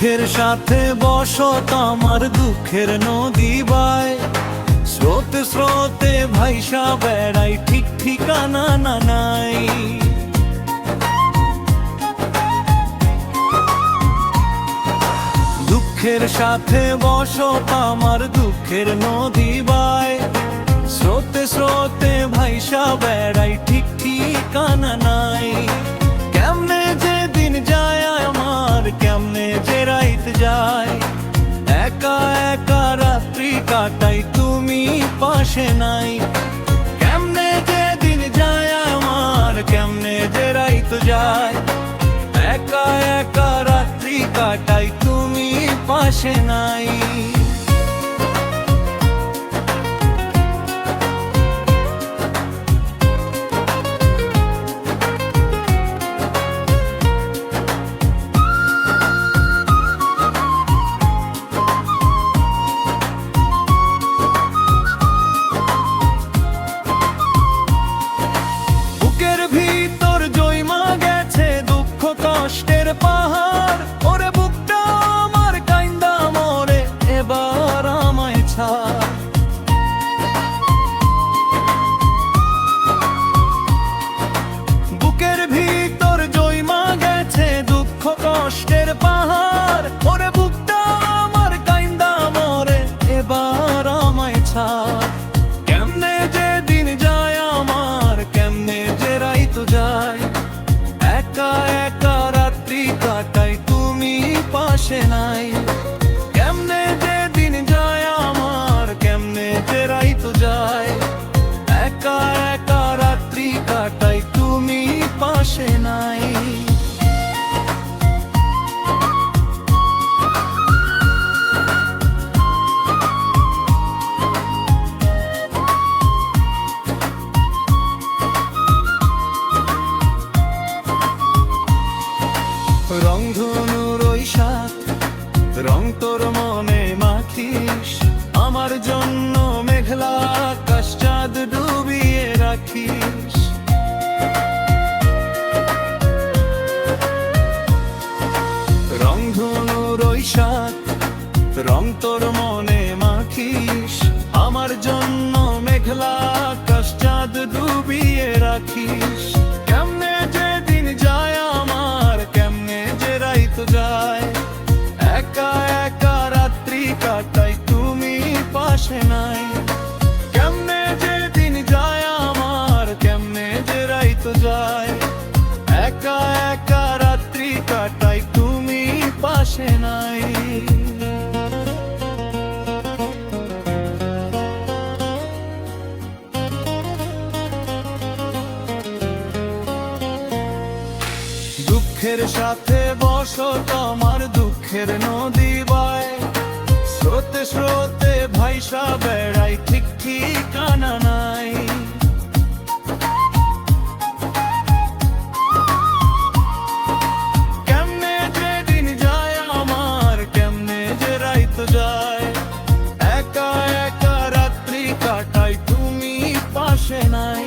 সুখের সাথে বসত আমার দুঃখের নদী বায়, স্রোতে স্রোতে ভাইসা বেড়াই ঠিক ঠিকানা না নাই। দুঃখের সাথে বসত আমার দুঃখের নদী বায়, স্রোতে স্রোতে ভাইসা বেড়াই ঠিক ঠিকানা নাই। কেমনে যে দিন যায় আমার, কেমনে যে রাইত যায়, একা একা রাত্রি কাটাই তুমি পাশে নাই। কেমনে যে দিন যায় আমার, কেমনে যে রাইত যায়, একা একা রাত্রি কাটাই তুমি পাশে নাই। ভিতর জয়মা গেছে দুঃখ কষ্টের পাহাড়, ওরে বুকটা আমার কাইন্দা মরে এবার আমায় ছাড়। বুকের ভিতর জয়মা গেছে দুঃখ কষ্টের পাহাড়, ওরে বুকটা আমার কাইন্দা মরে এবার আমায় ছাড়। কেমনে যে দিন যায় আমার, কেমনে যে রাইত যায়, একা একা রাত্রি কাটাই তুমি পাশে নাই। কেমনে যে দিন যায় আমার, কেমনে যে রাইত যায়, একা একা রাত্রি কাটাই তুমি পাশে নাই। রংধনুর ওই সাত রং তোর মনে মাখিস, আমার জন্য মেঘলা আকাশ চাঁদ ডুবিয়ে রাখিস। রংধনুর ওই সাত রং তোর মনে মাখিস, আমার জন্য মেঘলা আকাশ চাঁদ ডুবিয়ে রাখিস। কেমনে যে দিন যায় আমার, কেমনে যে রাইত যায়, একা একা রাত্রি কাটাই তুমি পাশে নাই। কেমনে যে দিন যায় আমার, কেমনে যে রাইত যায়, একা একা রাত্রি কাটাই তুমি পাশে নাই। দুঃখের সাথে বসত আমার দুঃখের নদী বায়, স্রোতে স্রোতে ভাইসা বেড়াই ঠিক ঠিকানা নাই। কেমনে যে দিন যায় আমার, কেমনে যে রাইত যায়, একা একা রাত্রি কাটাই তুমি পাশে নাই।